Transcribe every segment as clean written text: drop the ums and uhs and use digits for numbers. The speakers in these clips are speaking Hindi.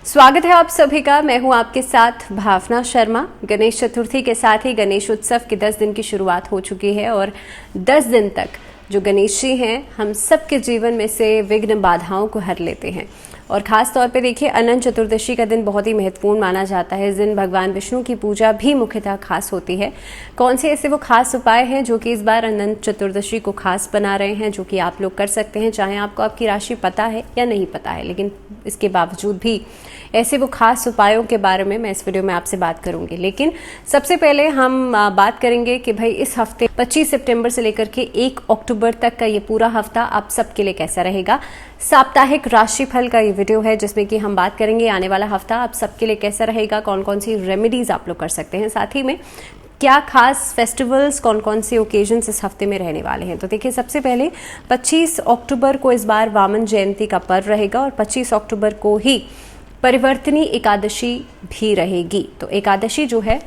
स्वागत है आप सभी का। मैं हूं आपके साथ भावना शर्मा। गणेश चतुर्थी के साथ ही गणेश उत्सव की 10 दिन की शुरुआत हो चुकी है और 10 दिन तक जो गणेश जी हैं हम सबके जीवन में से विघ्न बाधाओं को हर लेते हैं। और ख़ास तौर पे देखिए अनंत चतुर्दशी का दिन बहुत ही महत्वपूर्ण माना जाता है। इस दिन भगवान विष्णु की पूजा भी मुख्यतः खास होती है। कौन से ऐसे वो खास उपाय हैं जो कि इस बार अनंत चतुर्दशी को खास बना रहे हैं, जो कि आप लोग कर सकते हैं, चाहे आपको आपकी राशि पता है या नहीं पता है, लेकिन इसके बावजूद भी ऐसे वो खास उपायों के बारे में मैं इस वीडियो में आपसे बात करूंगी। लेकिन सबसे पहले हम बात करेंगे कि भाई इस हफ्ते 25 सितंबर से लेकर के 1 अक्टूबर तक का ये पूरा हफ्ता आप सबके लिए कैसा रहेगा। साप्ताहिक राशिफल का ये वीडियो है जिसमें कि हम बात करेंगे आने वाला हफ्ता आप सबके लिए कैसा रहेगा, कौन कौन सी रेमेडीज आप लोग कर सकते हैं, साथ ही में क्या खास फेस्टिवल्स, कौन कौन से ओकेजन्स इस हफ्ते में रहने वाले हैं। तो देखिए सबसे पहले 25 अक्टूबर को इस बार वामन जयंती का पर्व रहेगा और 25 अक्टूबर को ही परिवर्तनी एकादशी भी रहेगी। तो एकादशी जो है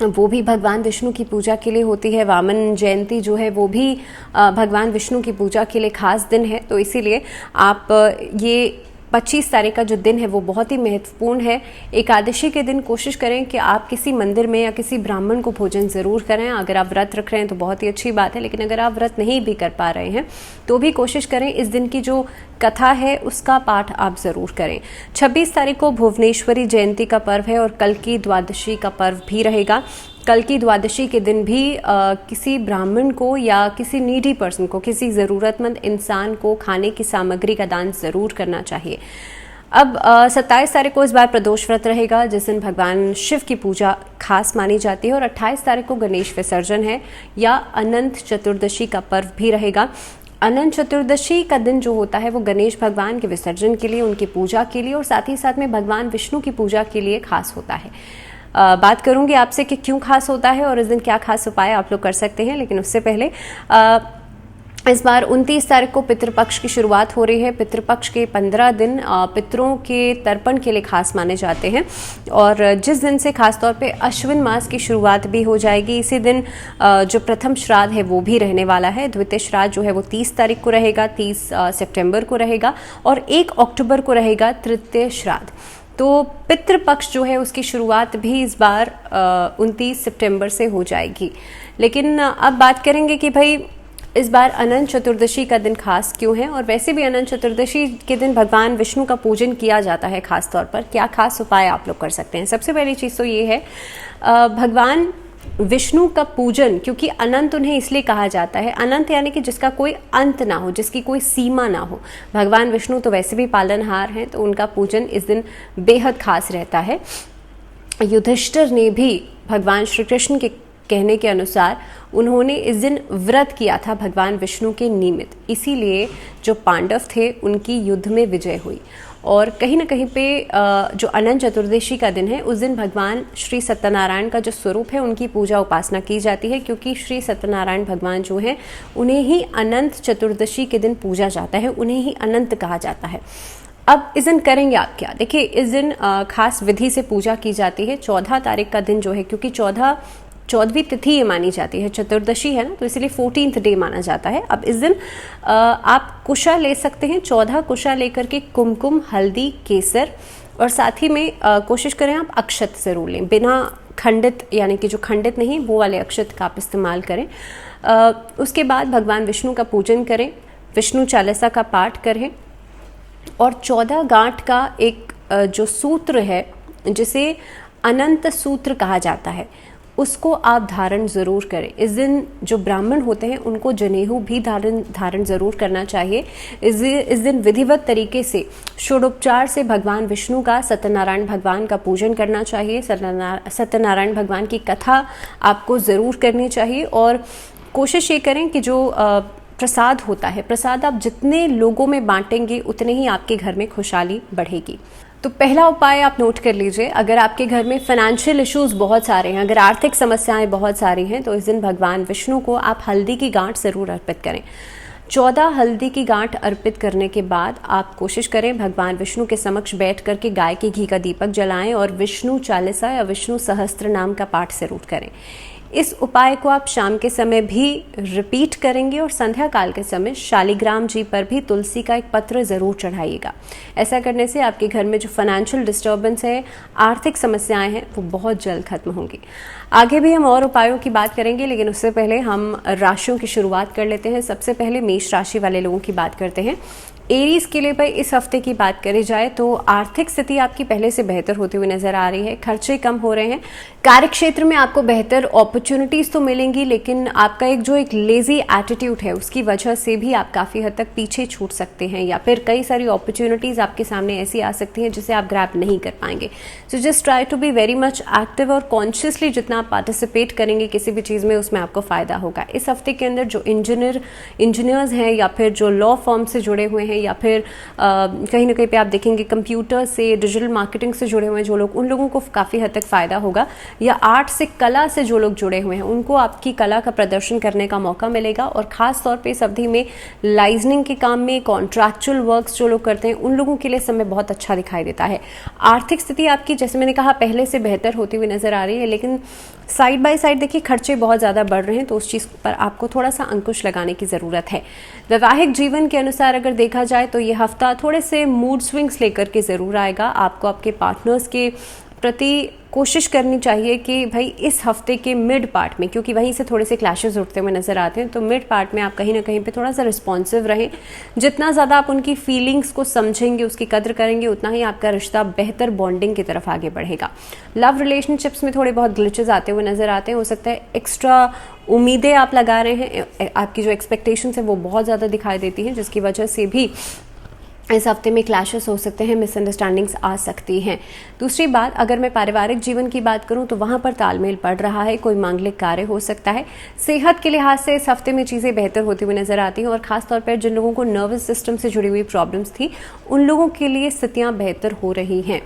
वो भी भगवान विष्णु की पूजा के लिए होती है। वामन जयंती जो है वो भी भगवान विष्णु की पूजा के लिए खास दिन है। तो इसीलिए आप ये 25 तारीख का जो दिन है वो बहुत ही महत्वपूर्ण है। एकादशी के दिन कोशिश करें कि आप किसी मंदिर में या किसी ब्राह्मण को भोजन ज़रूर करें। अगर आप व्रत रख रहे हैं तो बहुत ही अच्छी बात है, लेकिन अगर आप व्रत नहीं भी कर पा रहे हैं तो भी कोशिश करें इस दिन की जो कथा है उसका पाठ आप ज़रूर करें। 26 तारीख को भुवनेश्वरी जयंती का पर्व है और कल की द्वादशी का पर्व भी रहेगा। कल की द्वादशी के दिन भी किसी ब्राह्मण को या किसी नीडी पर्सन को, किसी ज़रूरतमंद इंसान को खाने की सामग्री का दान ज़रूर करना चाहिए। अब 27 तारीख को इस बार प्रदोष व्रत रहेगा जिस दिन भगवान शिव की पूजा खास मानी जाती है और 28 तारीख को गणेश विसर्जन है या अनंत चतुर्दशी का पर्व भी रहेगा। अनंत चतुर्दशी का दिन जो होता है वो गणेश भगवान के विसर्जन के लिए, उनकी पूजा के लिए और साथ ही साथ में भगवान विष्णु की पूजा के लिए खास होता है। बात करूंगी आपसे कि क्यों खास होता है और इस दिन क्या खास उपाय आप लोग कर सकते हैं, लेकिन उससे पहले इस बार 29 तारीख को पितृपक्ष की शुरुआत हो रही है। पितृपक्ष के 15 दिन पितरों के तर्पण के लिए खास माने जाते हैं और जिस दिन से खास तौर पे अश्विन मास की शुरुआत भी हो जाएगी, इसी दिन जो प्रथम श्राद्ध है वो भी रहने वाला है। द्वितीय श्राद्ध जो है वो 30 तारीख को रहेगा, 30 सितंबर को रहेगा और 1 अक्टूबर को रहेगा तृतीय श्राद्ध। तो पितृपक्ष जो है उसकी शुरुआत भी इस बार 29 सितंबर से हो जाएगी। लेकिन अब बात करेंगे कि भाई इस बार अनंत चतुर्दशी का दिन खास क्यों है और वैसे भी अनंत चतुर्दशी के दिन भगवान विष्णु का पूजन किया जाता है। खास तौर पर क्या खास उपाय आप लोग कर सकते हैं। सबसे पहली चीज़ तो ये है भगवान विष्णु का पूजन, क्योंकि अनंत उन्हें इसलिए कहा जाता है, अनंत यानी कि जिसका कोई अंत ना हो, जिसकी कोई सीमा ना हो। भगवान विष्णु तो वैसे भी पालनहार हैं, तो उनका पूजन इस दिन बेहद खास रहता है। युधिष्ठिर ने भी भगवान श्री कृष्ण के कहने के अनुसार उन्होंने इस दिन व्रत किया था भगवान विष्णु के निमित्त, इसीलिए जो पांडव थे उनकी युद्ध में विजय हुई। और कहीं ना कहीं पे जो अनंत चतुर्दशी का दिन है उस दिन भगवान श्री सत्यनारायण का जो स्वरूप है उनकी पूजा उपासना की जाती है, क्योंकि श्री सत्यनारायण भगवान जो हैं उन्हें ही अनंत चतुर्दशी के दिन पूजा जाता है, उन्हें ही अनंत कहा जाता है। अब इस दिन करेंगे आप क्या। देखिए इस दिन खास विधि से पूजा की जाती है। 14 तारीख का दिन जो है, क्योंकि 14वीं तिथि ये मानी जाती है, चतुर्दशी है ना, तो इसलिए 14th डे माना जाता है। अब इस दिन आप कुशा ले सकते हैं, 14 कुशा लेकर के कुमकुम, हल्दी, केसर और साथ ही में कोशिश करें आप अक्षत ज़रूर लें, बिना खंडित, यानी कि जो खंडित नहीं वो वाले अक्षत का आप इस्तेमाल करें। उसके बाद भगवान विष्णु का पूजन करें, विष्णु चालीसा का पाठ करें और 14 गांठ का एक जो सूत्र है जिसे अनंत सूत्र कहा जाता है उसको आप धारण ज़रूर करें। इस दिन जो ब्राह्मण होते हैं उनको जनेऊ भी धारण ज़रूर करना चाहिए। इस दिन विधिवत तरीके से षोडोपचार से भगवान विष्णु का, सत्यनारायण भगवान का पूजन करना चाहिए। सत्यनारायण भगवान की कथा आपको ज़रूर करनी चाहिए और कोशिश ये करें कि जो प्रसाद होता है, प्रसाद आप जितने लोगों में बांटेंगे उतने ही आपके घर में खुशहाली बढ़ेगी। तो पहला उपाय आप नोट कर लीजिए, अगर आपके घर में फाइनेंशियल इश्यूज बहुत सारे हैं, अगर आर्थिक समस्याएं बहुत सारी हैं, तो इस दिन भगवान विष्णु को आप हल्दी की गांठ ज़रूर अर्पित करें। 14 हल्दी की गांठ अर्पित करने के बाद आप कोशिश करें भगवान विष्णु के समक्ष बैठ करके गाय के घी का दीपक जलाएं और विष्णु चालीसा या विष्णु सहस्त्र नाम का पाठ ज़रूर करें। इस उपाय को आप शाम के समय भी रिपीट करेंगे और संध्या काल के समय शालिग्राम जी पर भी तुलसी का एक पत्र ज़रूर चढ़ाइएगा। ऐसा करने से आपके घर में जो फाइनेंशियल डिस्टर्बेंस है, आर्थिक समस्याएं हैं, वो बहुत जल्द खत्म होंगी। आगे भी हम और उपायों की बात करेंगे, लेकिन उससे पहले हम राशियों की शुरुआत कर लेते हैं। सबसे पहले मेष राशि वाले लोगों की बात करते हैं। एरीज के लिए भाई इस हफ्ते की बात करी जाए तो आर्थिक स्थिति आपकी पहले से बेहतर होती हुई नजर आ रही है, खर्चे कम हो रहे हैं। कार्य क्षेत्र में आपको बेहतर अपॉर्चुनिटीज तो मिलेंगी, लेकिन आपका एक लेजी एटीट्यूड है, उसकी वजह से भी आप काफी हद तक पीछे छूट सकते हैं, या फिर कई सारी अपॉर्चुनिटीज आपके सामने ऐसी आ सकती हैं जिसे आप ग्रैब नहीं कर पाएंगे। So just try to be very much active और कॉन्शियसली जितना आप पार्टिसिपेट करेंगे किसी भी चीज में, उसमें आपको फायदा होगा। इस हफ्ते के अंदर जो इंजीनियर्स हैं या फिर जो लॉ फर्म से जुड़े हुए हैं या फिर कहीं ना कहीं पे आप देखेंगे कंप्यूटर से, डिजिटल मार्केटिंग से जुड़े हुए हैं जो लोग, उन लोगों को काफ़ी हद तक फ़ायदा होगा। या आर्ट से, कला से जो लोग जुड़े हुए हैं, उनको आपकी कला का प्रदर्शन करने का मौका मिलेगा। और ख़ास तौर पे इस अवधि में लाइजनिंग के काम में, कॉन्ट्रैक्चुअल वर्क्स जो लोग करते हैं, उन लोगों के लिए समय बहुत अच्छा दिखाई देता है। आर्थिक स्थिति आपकी, जैसे मैंने कहा, पहले से बेहतर होती हुई नज़र आ रही है, लेकिन साइड बाय साइड देखिए खर्चे बहुत ज़्यादा बढ़ रहे हैं, तो उस चीज़ पर आपको थोड़ा सा अंकुश लगाने की ज़रूरत है। वैवाहिक जीवन के अनुसार अगर देखा जाए तो ये हफ्ता थोड़े से मूड स्विंग्स लेकर के ज़रूर आएगा। आपको आपके पार्टनर्स के प्रति कोशिश करनी चाहिए कि भाई इस हफ्ते के मिड पार्ट में, क्योंकि वहीं से थोड़े से क्लैशेस उठते हुए नजर आते हैं, तो मिड पार्ट में आप कहीं ना कहीं पे थोड़ा सा रिस्पॉन्सिव रहें। जितना ज़्यादा आप उनकी फीलिंग्स को समझेंगे, उसकी कद्र करेंगे, उतना ही आपका रिश्ता बेहतर बॉन्डिंग की तरफ आगे बढ़ेगा। लव रिलेशनशिप्स में थोड़े बहुत ग्लिचेस आते हुए नजर आते हैं। हो सकता है एक्स्ट्रा उम्मीदें आप लगा रहे हैं, आपकी जो एक्सपेक्टेशंस है वो बहुत ज़्यादा दिखाई देती हैं, जिसकी वजह से भी इस हफ्ते में क्लैशेस हो सकते हैं, मिसअंडरस्टैंडिंग्स आ सकती हैं। दूसरी बात, अगर मैं पारिवारिक जीवन की बात करूं तो वहां पर तालमेल बढ़ रहा है, कोई मांगलिक कार्य हो सकता है। सेहत के लिहाज से इस हफ्ते में चीज़ें बेहतर होती हुई नजर आती हैं, और खासतौर पर जिन लोगों को नर्वस सिस्टम से जुड़ी हुई प्रॉब्लम्स थी, उन लोगों के लिए स्थितियाँ बेहतर हो रही हैं।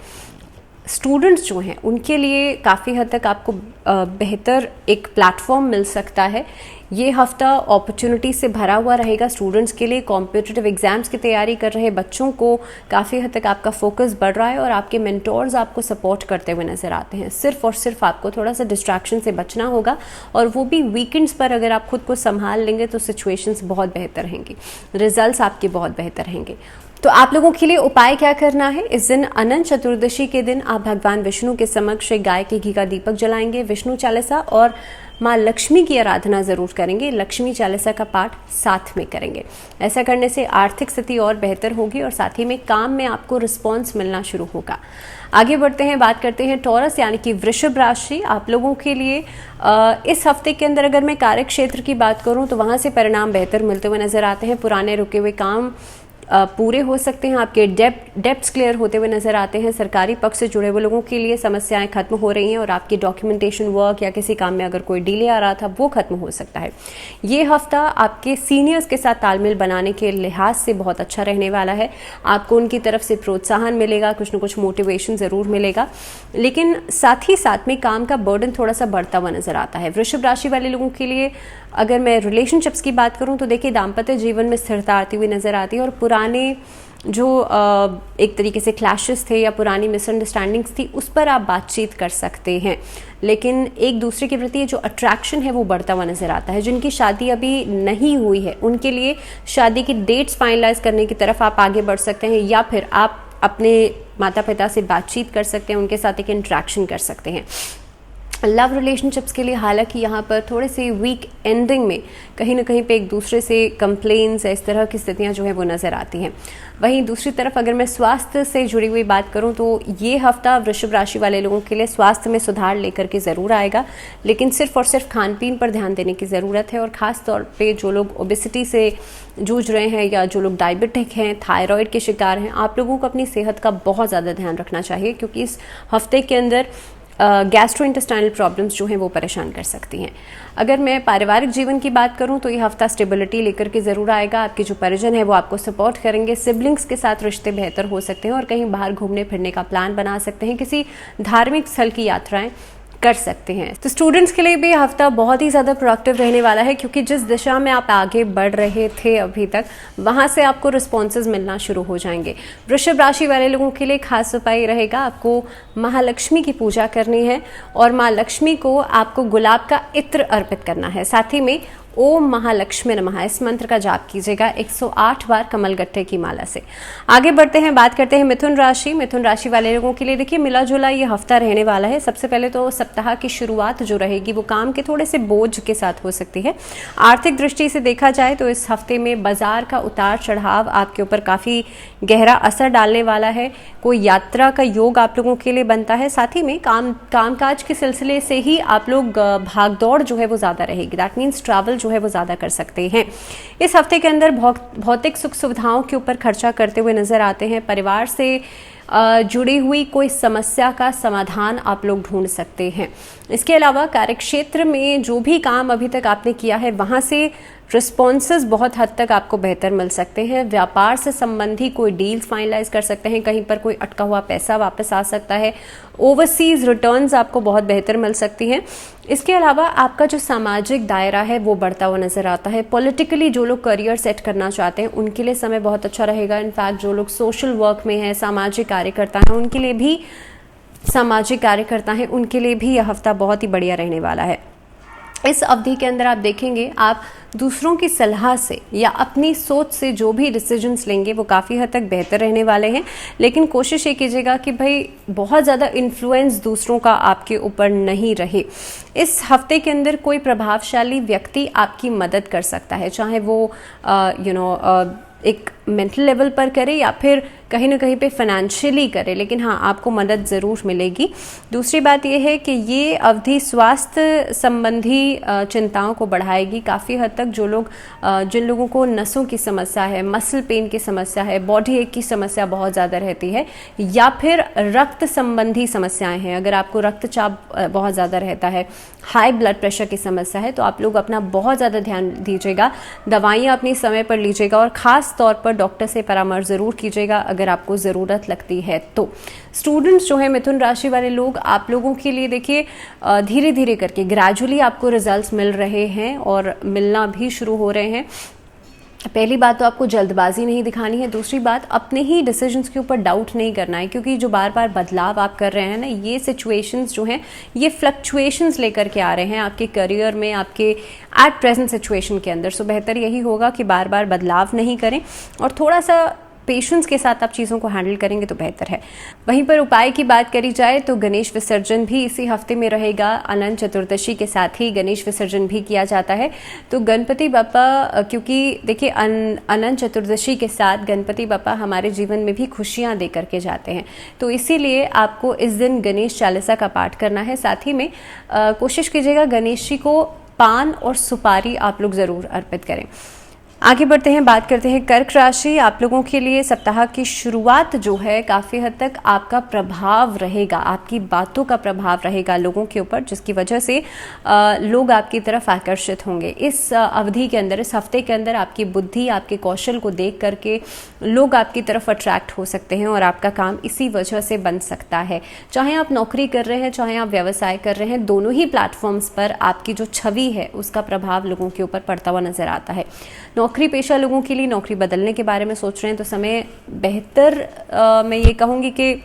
स्टूडेंट्स जो हैं उनके लिए काफ़ी हद तक आपको बेहतर एक प्लेटफॉर्म मिल सकता है। ये हफ्ता अपॉर्चुनिटी से भरा हुआ रहेगा स्टूडेंट्स के लिए। कॉम्पिटिटिव एग्जाम्स की तैयारी कर रहे बच्चों को काफ़ी हद तक आपका फोकस बढ़ रहा है, और आपके मेंटोर्स आपको सपोर्ट करते हुए नजर आते हैं। सिर्फ और सिर्फ आपको थोड़ा सा डिस्ट्रैक्शन से बचना होगा, और वो भी वीकेंड्स पर अगर आप खुद को संभाल लेंगे तो सिचुएशंस बहुत बेहतर रहेंगी, रिजल्ट्स आपके बहुत बेहतर रहेंगे। तो आप लोगों के लिए उपाय क्या करना है? इस दिन अनंत चतुर्दशी के दिन आप भगवान विष्णु के समक्ष गाय के घी का दीपक जलाएंगे, विष्णु चालीसा और माँ लक्ष्मी की आराधना जरूर करेंगे, लक्ष्मी चालीसा का पाठ साथ में करेंगे। ऐसा करने से आर्थिक स्थिति और बेहतर होगी, और साथ ही में काम में आपको रिस्पॉन्स मिलना शुरू होगा। आगे बढ़ते हैं, बात करते हैं टॉरस यानी कि वृषभ राशि। आप लोगों के लिए इस हफ्ते के अंदर अगर मैं कार्य क्षेत्र की बात करूं तो वहां से परिणाम बेहतर मिलते हुए नजर आते हैं। पुराने रुके हुए काम पूरे हो सकते हैं, आपके डेब्ट्स क्लियर होते हुए नजर आते हैं। सरकारी पक्ष से जुड़े हुए लोगों के लिए समस्याएं खत्म हो रही हैं, और आपकी डॉक्यूमेंटेशन वर्क या किसी काम में अगर कोई डिले आ रहा था वो खत्म हो सकता है। ये हफ्ता आपके सीनियर्स के साथ तालमेल बनाने के लिहाज से बहुत अच्छा रहने वाला है। आपको उनकी तरफ से प्रोत्साहन मिलेगा, कुछ न कुछ मोटिवेशन जरूर मिलेगा, लेकिन साथ ही साथ में काम का बर्डन थोड़ा सा बढ़ता हुआ नजर आता है। वृषभ राशि वाले लोगों के लिए अगर मैं रिलेशनशिप्स की बात करूं तो देखिए दाम्पत्य जीवन में स्थिरता आती हुई नजर आती है, और पुराने जो एक तरीके से क्लैशेस थे या पुरानी मिसअंडरस्टैंडिंग्स थी उस पर आप बातचीत कर सकते हैं, लेकिन एक दूसरे के प्रति जो अट्रैक्शन है वो बढ़ता हुआ नजर आता है। जिनकी शादी अभी नहीं हुई है उनके लिए शादी की डेट्स फाइनलाइज करने की तरफ आप आगे बढ़ सकते हैं, या फिर आप अपने माता पिता से बातचीत कर सकते हैं, उनके साथ एक इंटरेक्शन कर सकते हैं। लव रिलेशनशिप्स के लिए हालांकि यहाँ पर थोड़े से वीक एंडिंग में कहीं ना कहीं पे एक दूसरे से कंप्लेंट्स, इस तरह की स्थितियाँ जो है वो नज़र आती हैं। वहीं दूसरी तरफ अगर मैं स्वास्थ्य से जुड़ी हुई बात करूं तो ये हफ्ता वृषभ राशि वाले लोगों के लिए स्वास्थ्य में सुधार लेकर के ज़रूर आएगा, लेकिन सिर्फ और सिर्फ खान पीन पर ध्यान देने की ज़रूरत है। और ख़ास तौर पे जो लोग ओबेसिटी से जूझ रहे हैं या जो लोग डायबिटिक हैं, थायराइड के शिकार हैं, आप लोगों को अपनी सेहत का बहुत ज़्यादा ध्यान रखना चाहिए, क्योंकि इस हफ्ते के अंदर गैस्ट्रोइंटेस्टाइनल प्रॉब्लम्स जो हैं वो परेशान कर सकती हैं। अगर मैं पारिवारिक जीवन की बात करूं तो ये हफ्ता स्टेबिलिटी लेकर के ज़रूर आएगा। आपके जो परिजन है वो आपको सपोर्ट करेंगे, सिबलिंग्स के साथ रिश्ते बेहतर हो सकते हैं, और कहीं बाहर घूमने फिरने का प्लान बना सकते हैं। किसी धार्मिक स्थल की यात्राएं कर सकते हैं। तो स्टूडेंट्स के लिए भी ये हफ्ता बहुत ही ज़्यादा प्रोडक्टिव रहने वाला है, क्योंकि जिस दिशा में आप आगे बढ़ रहे थे अभी तक, वहाँ से आपको रिस्पॉन्सेज मिलना शुरू हो जाएंगे। वृषभ राशि वाले लोगों के लिए खास उपाय रहेगा, आपको महालक्ष्मी की पूजा करनी है और माँ लक्ष्मी को आपको गुलाब का इत्र अर्पित करना है। साथ ही में ओम महालक्ष्मी नमः इस मंत्र का जाप कीजिएगा 108 बार कमलगट्टे की माला से। आगे बढ़ते हैं, बात करते हैं मिथुन राशि। मिथुन राशि वाले लोगों के लिए देखिए मिला जुला ये हफ्ता रहने वाला है। सबसे पहले तो सप्ताह की शुरुआत जो रहेगी वो काम के थोड़े से बोझ के साथ हो सकती है। आर्थिक दृष्टि से देखा जाए तो इस हफ्ते में बाजार का उतार चढ़ाव आपके ऊपर काफ़ी गहरा असर डालने वाला है। कोई यात्रा का योग आप लोगों के लिए बनता है। साथ ही में कामकाज के सिलसिले से ही आप लोग भागदौड़ जो है वो ज़्यादा रहेगी। दैट मीन्स ट्रैवल जो है वो ज़्यादा कर सकते हैं। इस हफ्ते के अंदर भौतिक सुख सुविधाओं के ऊपर खर्चा करते हुए नजर आते हैं। परिवार से जुड़ी हुई कोई समस्या का समाधान आप लोग ढूंढ सकते हैं। इसके अलावा कार्यक्षेत्र में जो भी काम अभी तक आपने किया है वहाँ से रिस्पॉन्सेज बहुत हद तक आपको बेहतर मिल सकते हैं। व्यापार से संबंधी कोई डील्स फाइनलाइज कर सकते हैं, कहीं पर कोई अटका हुआ पैसा वापस आ सकता है। ओवरसीज रिटर्न्स आपको बहुत बेहतर मिल सकती हैं। इसके अलावा आपका जो सामाजिक दायरा है वो बढ़ता हुआ नजर आता है। पॉलिटिकली जो लोग करियर सेट करना चाहते हैं उनके लिए समय बहुत अच्छा रहेगा। इनफैक्ट जो लोग सोशल वर्क में हैं, सामाजिक कार्यकर्ता हैं, उनके लिए भी यह हफ्ता बहुत ही बढ़िया रहने वाला है। इस अवधि के अंदर आप देखेंगे आप दूसरों की सलाह से या अपनी सोच से जो भी डिसीजंस लेंगे वो काफ़ी हद तक बेहतर रहने वाले हैं। लेकिन कोशिश ये कीजिएगा कि भाई बहुत ज़्यादा इन्फ्लुएंस दूसरों का आपके ऊपर नहीं रहे। इस हफ्ते के अंदर कोई प्रभावशाली व्यक्ति आपकी मदद कर सकता है, चाहे वो एक मेंटल लेवल पर करे या फिर कहीं ना कहीं पे फाइनेंशियली करे, लेकिन हाँ आपको मदद ज़रूर मिलेगी। दूसरी बात यह है कि ये अवधि स्वास्थ्य संबंधी चिंताओं को बढ़ाएगी काफ़ी हद तक। जिन लोगों को नसों की समस्या है, मसल पेन की समस्या है, बॉडी एक की समस्या बहुत ज़्यादा रहती है, या फिर रक्त संबंधी समस्याएं हैं, अगर आपको रक्तचाप बहुत ज़्यादा रहता है, हाई ब्लड प्रेशर की समस्या है, तो आप लोग अपना बहुत ज़्यादा ध्यान दीजिएगा। दवाइयाँ अपनी समय पर लीजिएगा और ख़ास तौर पर डॉक्टर से परामर्श ज़रूर कीजिएगा अगर आपको ज़रूरत लगती है। तो स्टूडेंट्स जो है मिथुन राशि वाले लोग, आप लोगों के लिए देखिए धीरे धीरे करके ग्रेजुअली आपको रिजल्ट्स मिल रहे हैं और मिलना भी शुरू हो रहे हैं। पहली बात तो आपको जल्दबाजी नहीं दिखानी है। दूसरी बात, अपने ही डिसीजंस के ऊपर डाउट नहीं करना है, क्योंकि जो बार बार बदलाव आप कर रहे हैं ना, ये सिचुएशंस जो हैं ये फ्लक्चुएशंस लेकर के आ रहे हैं आपके करियर में, आपके एट प्रेजेंट सिचुएशन के अंदर। सो बेहतर यही होगा कि बार बार बदलाव नहीं करें और थोड़ा सा पेशेंस के साथ आप चीज़ों को हैंडल करेंगे तो बेहतर है। वहीं पर उपाय की बात करी जाए तो गणेश विसर्जन भी इसी हफ्ते में रहेगा। अनंत चतुर्दशी के साथ ही गणेश विसर्जन भी किया जाता है। तो गणपति बापा, क्योंकि देखिए अनंत चतुर्दशी के साथ गणपति बापा हमारे जीवन में भी खुशियाँ दे करके जाते हैं, तो इसीलिए आपको इस दिन गणेश चालीसा का पाठ करना है। साथ ही में कोशिश कीजिएगा गणेश जी को पान और सुपारी आप लोग ज़रूर अर्पित करें। आगे बढ़ते हैं, बात करते हैं कर्क राशि। आप लोगों के लिए सप्ताह की शुरुआत जो है काफ़ी हद तक आपका प्रभाव रहेगा, आपकी बातों का प्रभाव रहेगा लोगों के ऊपर, जिसकी वजह से लोग आपकी तरफ आकर्षित होंगे। इस अवधि के अंदर, इस हफ्ते के अंदर आपकी बुद्धि, आपके कौशल को देख करके लोग आपकी तरफ अट्रैक्ट हो सकते हैं और आपका काम इसी वजह से बन सकता है। चाहे आप नौकरी कर रहे हैं, चाहे आप व्यवसाय कर रहे हैं, दोनों ही प्लेटफॉर्म्स पर आपकी जो छवि है उसका प्रभाव लोगों के ऊपर पड़ता हुआ नजर आता है। नौकरी पेशा लोगों के लिए नौकरी बदलने के बारे में सोच रहे हैं तो समय बेहतर, मैं ये कहूँगी कि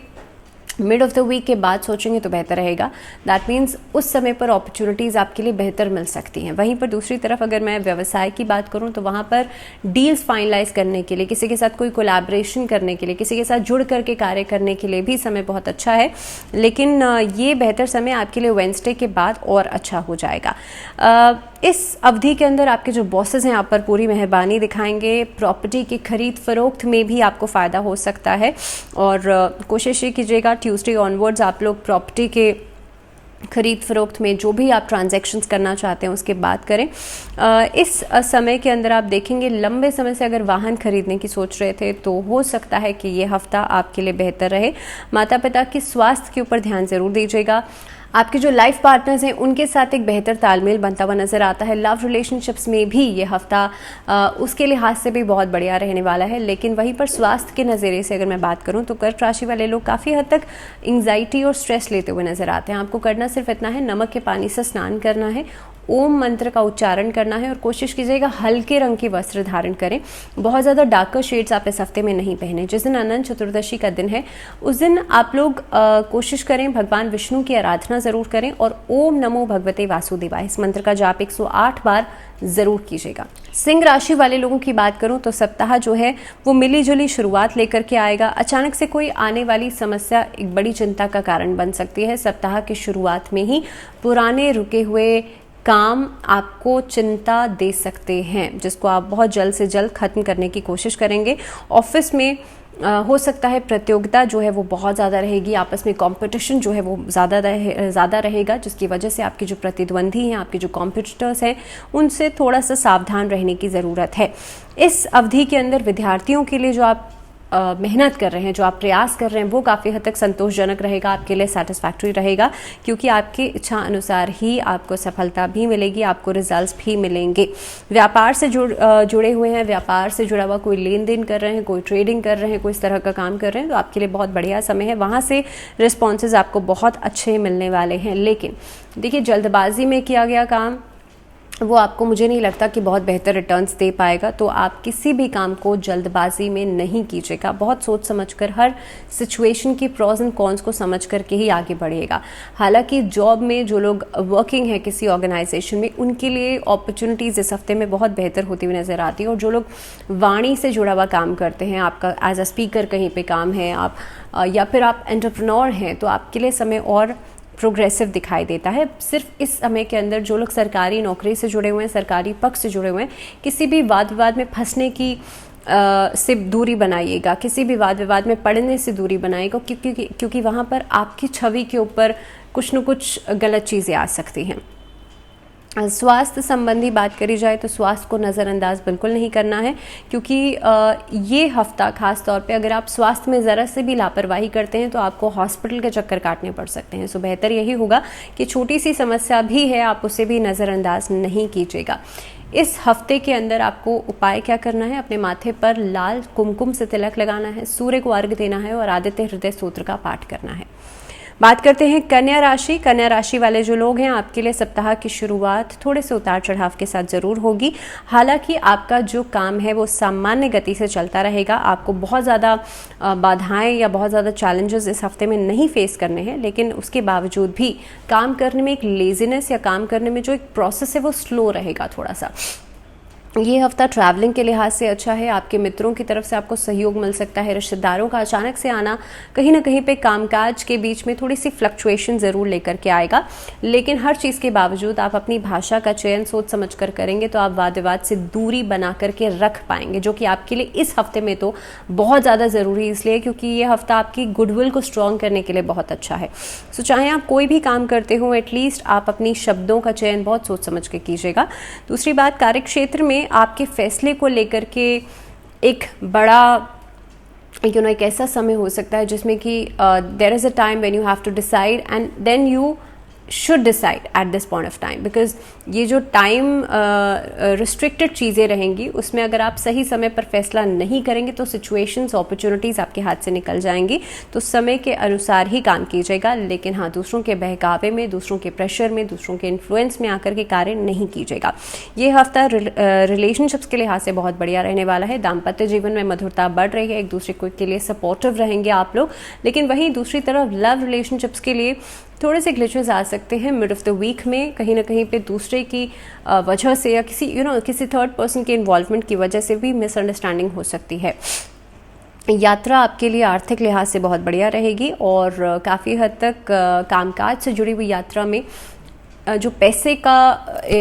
मिड ऑफ द वीक के बाद सोचेंगे तो बेहतर रहेगा। दैट मीन्स उस समय पर अपॉर्चुनिटीज़ आपके लिए बेहतर मिल सकती हैं। वहीं पर दूसरी तरफ अगर मैं व्यवसाय की बात करूं तो वहाँ पर डील्स फाइनलाइज करने के लिए, किसी के साथ कोई कोलैबोरेशन करने के लिए, किसी के साथ जुड़ करके कार्य करने के लिए भी समय बहुत अच्छा है। लेकिन ये बेहतर समय आपके लिए वेडनेसडे के बाद और अच्छा हो जाएगा। इस अवधि के अंदर आपके जो बॉसेस हैं आप पर पूरी मेहरबानी दिखाएंगे। प्रॉपर्टी की खरीद फरोख्त में भी आपको फ़ायदा हो सकता है और कोशिश ये कीजिएगा ट्यूसडे ऑनवर्ड्स आप लोग प्रॉपर्टी के खरीद फरोख्त में जो भी आप ट्रांजैक्शंस करना चाहते हैं उसके बात करें। इस समय के अंदर आप देखेंगे लंबे समय से अगर वाहन खरीदने की सोच रहे थे तो हो सकता है कि ये हफ्ता आपके लिए बेहतर रहे। माता पिता के स्वास्थ्य के ऊपर ध्यान ज़रूर दीजिएगा। आपके जो लाइफ पार्टनर्स हैं उनके साथ एक बेहतर तालमेल बनता हुआ नजर आता है। लव रिलेशनशिप्स में भी ये हफ्ता उसके लिहाज से भी बहुत बढ़िया रहने वाला है। लेकिन वहीं पर स्वास्थ्य के नज़रिए से अगर मैं बात करूं तो कर्क राशि वाले लोग काफ़ी हद तक एंग्जाइटी और स्ट्रेस लेते हुए नजर आते हैं। आपको करना सिर्फ इतना है, नमक के पानी से स्नान करना है, ओम मंत्र का उच्चारण करना है और कोशिश कीजिएगा हल्के रंग के वस्त्र धारण करें। बहुत ज़्यादा डार्कर शेड्स आप इस हफ्ते में नहीं पहने। जिस दिन अनंत चतुर्दशी का दिन है उस दिन आप लोग कोशिश करें भगवान विष्णु की आराधना ज़रूर करें और ओम नमो भगवते वासुदेवाय इस मंत्र का जाप 108 बार ज़रूर कीजिएगा। सिंह राशि वाले लोगों की बात करूं तो सप्ताह जो है वो मिली जुली शुरुआत लेकर के आएगा। अचानक से कोई आने वाली समस्या एक बड़ी चिंता का कारण बन सकती है। सप्ताह की शुरुआत में ही पुराने रुके हुए काम आपको चिंता दे सकते हैं, जिसको आप बहुत जल्द से जल्द खत्म करने की कोशिश करेंगे। ऑफिस में हो सकता है प्रतियोगिता जो है वो बहुत ज़्यादा रहेगी, आपस में कंपटीशन जो है वो ज़्यादा रहेगा, जिसकी वजह से आपके जो प्रतिद्वंदी हैं, आपके जो कॉम्पिटिटर्स हैं, उनसे थोड़ा सा सावधान रहने की ज़रूरत है। इस अवधि के अंदर विद्यार्थियों के लिए जो आप मेहनत कर रहे हैं, जो आप प्रयास कर रहे हैं, वो काफ़ी हद तक संतोषजनक रहेगा, आपके लिए सेटिस्फैक्ट्री रहेगा, क्योंकि आपकी इच्छा अनुसार ही आपको सफलता भी मिलेगी, आपको रिजल्ट्स भी मिलेंगे। व्यापार से जुड़े हुए हैं, व्यापार से जुड़ा हुआ कोई लेन देन कर रहे हैं, कोई ट्रेडिंग कर रहे हैं, कोई इस तरह का काम कर रहे हैं, तो आपके लिए बहुत बढ़िया समय है। वहाँ से रिस्पॉन्सेज आपको बहुत अच्छे मिलने वाले हैं। लेकिन देखिए, जल्दबाजी में किया गया काम वो आपको, मुझे नहीं लगता कि बहुत बेहतर रिटर्न्स दे पाएगा। तो आप किसी भी काम को जल्दबाजी में नहीं कीजिएगा, बहुत सोच समझकर, हर सिचुएशन की प्रॉज एंड कॉन्स को समझ करके ही आगे बढ़िएगा। हालांकि जॉब में जो लोग वर्किंग है किसी ऑर्गेनाइजेशन में, उनके लिए अपॉर्चुनिटीज़ इस हफ्ते में बहुत बेहतर होती हुई नज़र आती है। और जो लोग वाणी से जुड़ा हुआ काम करते हैं, आपका एज अ स्पीकर कहीं पे काम है, आप या फिर आप एंटरप्रेन्योर हैं, तो आपके लिए समय और प्रोग्रेसिव दिखाई देता है। सिर्फ इस समय के अंदर जो लोग सरकारी नौकरी से जुड़े हुए हैं, सरकारी पक्ष से जुड़े हुए हैं, किसी भी वाद विवाद में फंसने की से दूरी बनाइएगा, किसी भी वाद विवाद में पड़ने से दूरी बनाइएगा, क्योंकि वहाँ पर आपकी छवि के ऊपर कुछ न कुछ गलत चीज़ें आ सकती हैं। स्वास्थ्य संबंधी बात करी जाए तो स्वास्थ्य को नज़रअंदाज बिल्कुल नहीं करना है, क्योंकि ये हफ्ता खास तौर पे अगर आप स्वास्थ्य में ज़रा से भी लापरवाही करते हैं तो आपको हॉस्पिटल के चक्कर काटने पड़ सकते हैं। सो बेहतर यही होगा कि छोटी सी समस्या भी है, आप उसे भी नज़रअंदाज नहीं कीजिएगा। इस हफ्ते के अंदर आपको उपाय क्या करना है? अपने माथे पर लाल कुमकुम से तिलक लगाना है, सूर्य को अर्घ्य देना है और आदित्य हृदय स्तोत्र का पाठ करना है। बात करते हैं कन्या राशि। कन्या राशि वाले जो लोग हैं, आपके लिए सप्ताह की शुरुआत थोड़े से उतार चढ़ाव के साथ ज़रूर होगी। हालांकि आपका जो काम है वो सामान्य गति से चलता रहेगा। आपको बहुत ज़्यादा बाधाएं या बहुत ज़्यादा चैलेंजेस इस हफ्ते में नहीं फेस करने हैं, लेकिन उसके बावजूद भी काम करने में एक लेजीनेस या काम करने में जो एक प्रोसेस है वो स्लो रहेगा थोड़ा सा। ये हफ्ता ट्रैवलिंग के लिहाज से अच्छा है। आपके मित्रों की तरफ से आपको सहयोग मिल सकता है। रिश्तेदारों का अचानक से आना कहीं ना कहीं पे कामकाज के बीच में थोड़ी सी फ्लक्चुएशन ज़रूर लेकर के आएगा, लेकिन हर चीज़ के बावजूद आप अपनी भाषा का चयन सोच समझ कर करेंगे तो आप वाद विवाद से दूरी बना करके रख पाएंगे, जो कि आपके लिए इस हफ्ते में तो बहुत ज़्यादा ज़रूरी इसलिए क्योंकि ये हफ्ता आपकी गुडविल को स्ट्रॉन्ग करने के लिए बहुत अच्छा है। सो चाहे आप कोई भी काम करते हो, एटलीस्ट आप अपनी शब्दों का चयन बहुत सोच समझ के कीजिएगा। दूसरी बात, कार्यक्षेत्र में आपके फैसले को लेकर के एक बड़ा एक ऐसा समय हो सकता है जिसमें कि there is a time when you have to decide and then you should decide at this point of time, because ये जो टाइम रिस्ट्रिक्टेड चीज़ें रहेंगी उसमें अगर आप सही समय पर फैसला नहीं करेंगे तो सिचुएशंस, अपॉर्चुनिटीज़ आपके हाथ से निकल जाएंगी। तो समय के अनुसार ही काम कीजिएगा, लेकिन हाँ, दूसरों के बहकावे में, दूसरों के प्रेशर में, दूसरों के इन्फ्लुएंस में आकर के कार्य नहीं कीजिएगा। ये हफ्ता रिलेशनशिप्स के लिहाज से बहुत बढ़िया रहने वाला है। दाम्पत्य जीवन में मधुरता बढ़ रही है, एक दूसरे के लिए सपोर्टिव रहेंगे आप लोग, लेकिन वहीं दूसरी तरफ लव रिलेशनशिप्स के लिए थोड़े से ग्लिचेस आ सकते हैं मिड ऑफ द वीक में, कहीं ना कहीं पे दूसरे की वजह से या किसी थर्ड पर्सन के इन्वॉल्वमेंट की वजह से भी मिसअंडरस्टैंडिंग हो सकती है। यात्रा आपके लिए आर्थिक लिहाज से बहुत बढ़िया रहेगी और काफ़ी हद तक कामकाज से जुड़ी हुई यात्रा में जो पैसे का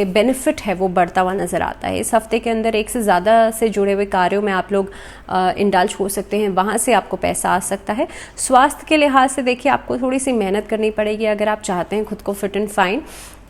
बेनिफिट है वो बढ़ता हुआ नज़र आता है। इस हफ्ते के अंदर एक से ज़्यादा से जुड़े हुए कार्यों में आप लोग इंडल्ज हो सकते हैं, वहाँ से आपको पैसा आ सकता है। स्वास्थ्य के लिहाज से देखिए, आपको थोड़ी सी मेहनत करनी पड़ेगी अगर आप चाहते हैं खुद को फिट एंड फाइन।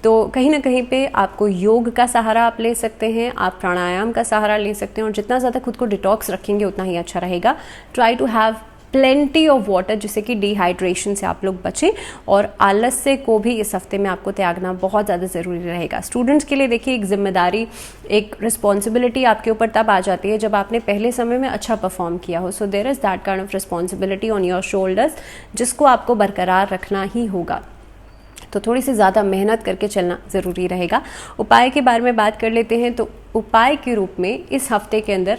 तो कहीं ना कहीं पे आपको योग का सहारा आप ले सकते हैं, आप प्राणायाम का सहारा ले सकते हैं और जितना ज़्यादा खुद को डिटॉक्स रखेंगे उतना ही अच्छा रहेगा। Try to have plenty of water, जिससे कि डिहाइड्रेशन से आप लोग बचें, और आलस्य को भी इस हफ्ते में आपको त्यागना बहुत ज़्यादा ज़रूरी रहेगा। स्टूडेंट्स के लिए देखिए एक जिम्मेदारी, एक रिस्पॉन्सिबिलिटी आपके ऊपर तब आ जाती है जब आपने पहले समय में अच्छा परफॉर्म किया हो। So there is that kind of responsibility on your shoulders, जिसको आपको बरकरार रखना ही होगा। तो थोड़ी सी ज़्यादा मेहनत करके चलना ज़रूरी रहेगा। उपाय के बारे में बात कर लेते हैं। तो उपाय के रूप में इस हफ्ते के अंदर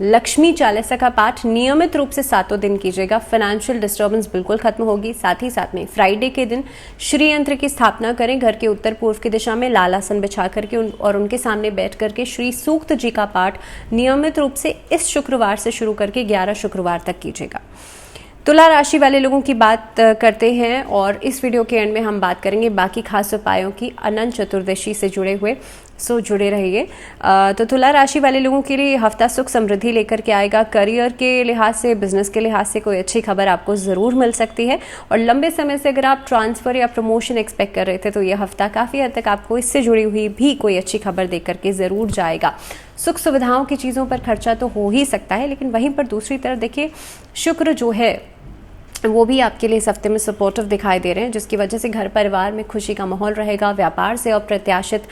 लक्ष्मी चालीसा का पाठ नियमित रूप से 7 दिन कीजिएगा। फाइनेंशियल डिस्टर्बेंस बिल्कुल खत्म होगी। साथ ही साथ में फ्राइडे के दिन श्री यंत्र की स्थापना करें। घर के उत्तर पूर्व की दिशा में लाल आसन बिछा करके और उनके सामने बैठ करके श्री सूक्त जी का पाठ नियमित रूप से इस शुक्रवार से शुरू करके 11 शुक्रवार तक कीजिएगा। तुला राशि वाले लोगों की बात करते हैं और इस वीडियो के एंड में हम बात करेंगे बाकी खास उपायों की अनंत चतुर्दशी से जुड़े हुए। सो जुड़े रहिए। तो तुला राशि वाले लोगों के लिए हफ्ता सुख समृद्धि लेकर के आएगा। करियर के लिहाज से, बिजनेस के लिहाज से कोई अच्छी खबर आपको ज़रूर मिल सकती है। और लंबे समय से अगर आप ट्रांसफ़र या प्रमोशन एक्सपेक्ट कर रहे थे तो यह हफ्ता काफ़ी हद तक आपको इससे जुड़ी हुई भी कोई अच्छी खबर दे करके ज़रूर जाएगा। सुख सुविधाओं की चीज़ों पर खर्चा तो हो ही सकता है, लेकिन वहीं पर दूसरी तरफ देखिए शुक्र जो है वो भी आपके लिए इस हफ्ते में सपोर्टिव दिखाई दे रहे हैं, जिसकी वजह से घर परिवार में खुशी का माहौल रहेगा। व्यापार से अप्रत्याशित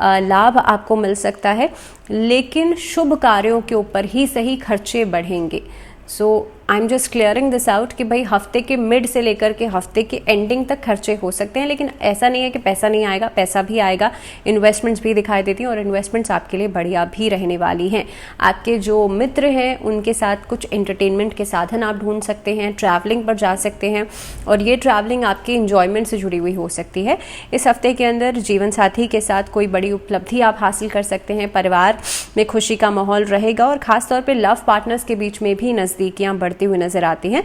लाभ आपको मिल सकता है, लेकिन शुभ कार्यों के ऊपर ही सही खर्चे बढ़ेंगे। So I am just clearing this out कि भाई हफ्ते के मिड से लेकर के हफ्ते के एंडिंग तक खर्चे हो सकते हैं, लेकिन ऐसा नहीं है कि पैसा नहीं आएगा, पैसा भी आएगा। इन्वेस्टमेंट्स भी दिखाई देती हैं और इन्वेस्टमेंट्स आपके लिए बढ़िया भी रहने वाली हैं। आपके जो मित्र हैं उनके साथ कुछ एंटरटेनमेंट के साधन आप ढूंढ सकते हैं, ट्रैवलिंग पर जा सकते हैं और ये ट्रैवलिंग आपके इंजॉयमेंट से जुड़ी हुई हो सकती है। इस हफ्ते के अंदर जीवन साथी के साथ कोई बड़ी उपलब्धि आप हासिल कर सकते हैं। परिवार में खुशी का माहौल रहेगा और ख़ासतौर पर लव पार्टनर्स के बीच में भी नज़दीकियाँ बढ़ती हुई नजर आती हैं।